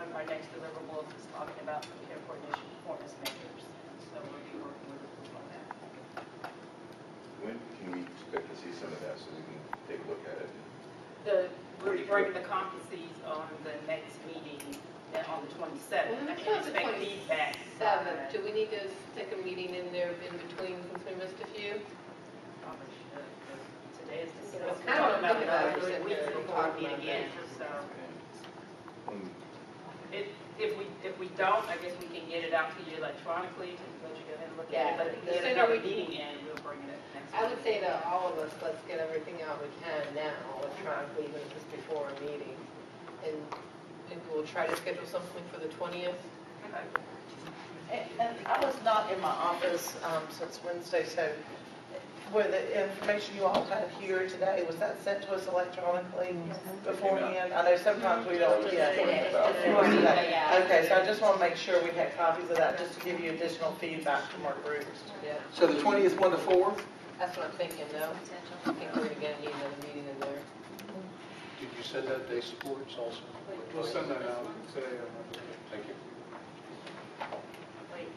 one of our next deliverables is talking about the care coordination performance measures. So we'll be working with the group on that. When can we expect to see some of that so we can take a look at it? We'll be bringing the competencies on the next meeting on the 27th. I can expect feedback. Do we need to take a meeting in there in between since we missed a few? Probably should, because today is the You know, we're talking about it kind of another like week we're before we talking meet about again. this. So Um, if we don't, I guess we can get it out to you electronically to let you go ahead and look Yeah, at it. But if the we get sooner another we- meeting in, we'll bring it up next I would week. say to all of us, let's get everything out we can now, electronically, even just before a meeting. And we'll try to schedule something for the 20th. And I was not in my office since Wednesday, so were the information you all had here today, was that sent to us electronically beforehand? I know sometimes we don't. Okay, so I just want to make sure we had copies of that, just to give you additional feedback from our groups. Yeah, So the 20th, 1 to 4? that's what I'm thinking, no? I think we're gonna need another meeting in there. Did you send that day supports also? We'll send that out today. Thank you. Wait,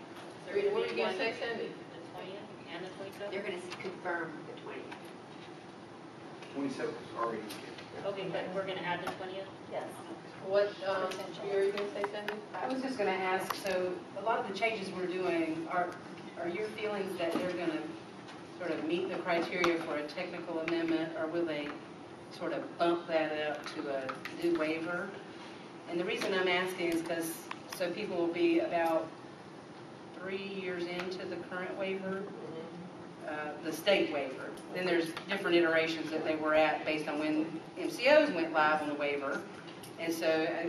Rita, what were you gonna say, Cindy? The 20th and the 27th? They're going to confirm the 20th. 27th is already. Okay, but we're going to add the 20th? Yes. What, were you gonna say, Cindy? I was just going to ask, so a lot of the changes we're doing, are your feelings that they're going to sort of meet the criteria for a technical amendment, or will they sort of bump that up to a new waiver? And the reason I'm asking is because, so people will be about 3 years into the current waiver, the state waiver. Then there's different iterations that they were at based on when MCOs went live on the waiver. And so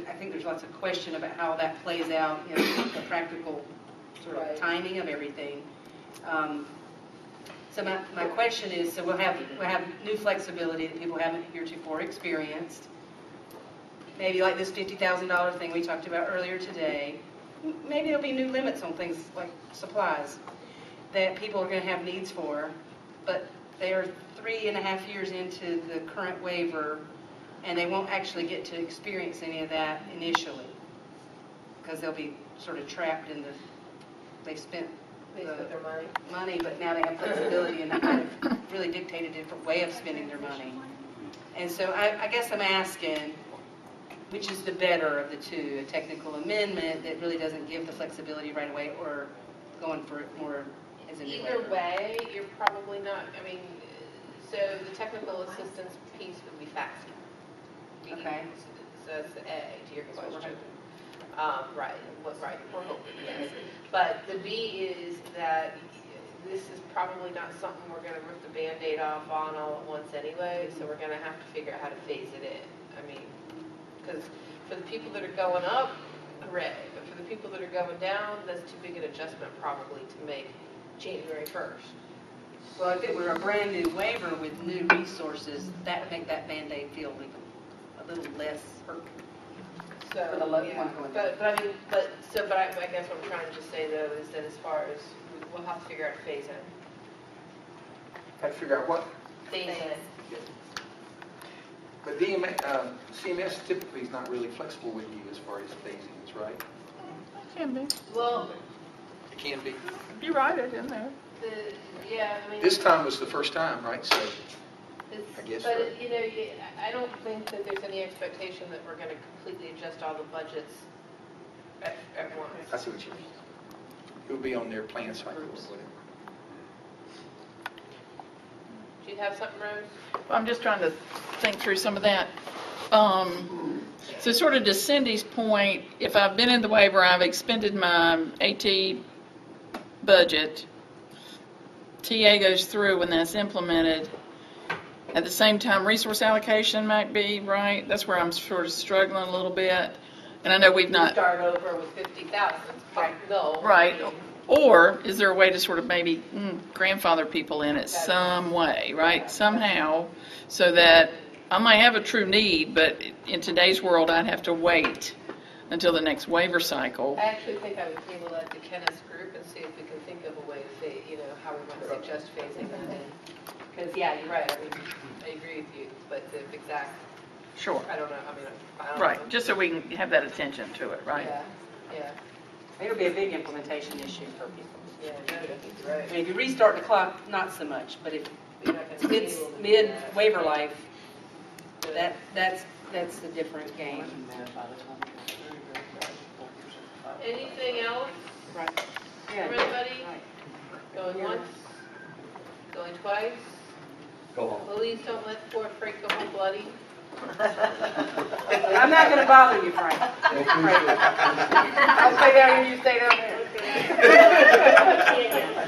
I think there's lots of question about how that plays out in the practical sort of timing of everything. So my question is, so we'll have new flexibility that people haven't heretofore experienced. Maybe like this $50,000 thing we talked about earlier today. Maybe there'll be new limits on things like supplies that people are going to have needs for, but they are 3.5 years into the current waiver, and they won't actually get to experience any of that initially, because they'll be sort of trapped in they've spent Their money, but now they have flexibility and kind of really dictate a different way of spending their money. And so I guess I'm asking, which is the better of the two, a technical amendment that really doesn't give the flexibility right away, or going for it more as a new Either waiver? way, you're probably not, I mean, so the technical assistance piece would be faster. Okay. So that's the A to your question. Right, we're hoping, yes. But the B is that this is probably not something we're gonna rip the Band-Aid off on all at once anyway, so we're gonna have to figure out how to phase it in. I mean, because for the people that are going up, hooray, but for the people that are going down, that's too big an adjustment probably to make January 1st. Well, if it were a brand new waiver with new resources, that would make that Band-Aid feel even a little less hurtful. So, For the low yeah, one going but I mean, but I guess what I'm trying to just say though is that as far as, we'll have to figure out a phase in. Have to figure out what? Phase in. But CMS typically is not really flexible with you as far as phasings, right? Can be. Well, It can be. You write it in there. yeah, I mean. This time was the first time, right? So It's- I guess But, right. you know, I don't think that there's any expectation that we're going to completely adjust all the budgets at once. I see what you mean. It will be on their plan cycle or whatever. Do you have something, Rose? I'm just trying to think through some of that. So sort of to Cindy's point, if I've been in the waiver, I've expended my AT budget. TA goes through when that's implemented. At the same time, resource allocation might be, right? That's where I'm sort of struggling a little bit. And I know we've not, Start over with 50,000. Right. No. right. Or is there a way to sort of maybe grandfather people in it some way, right? Somehow, so that I might have a true need, but in today's world, I'd have to wait until the next waiver cycle. I actually think I would table that to Kenneth's group and see if we can think of a way to say, you know, how we want to suggest phasing that in. Because, yeah, you're right, I mean, I agree with you, but the exact Sure. I don't know, I mean, I don't know. Right, just so we can have that attention to it, right? Yeah, yeah, It'll be a big implementation issue for people. yeah, no, I think you're I right. mean, if you restart the clock, not so much, but if You're not gonna be it's able to do mid that. waiver life, that's a different game. Anything else Right. from everybody? Going once? Going twice? Go home. Please don't let poor Frank go home bloody. I'm not gonna bother you, Frank. I'll stay down here, you stay down there. Yeah, yeah.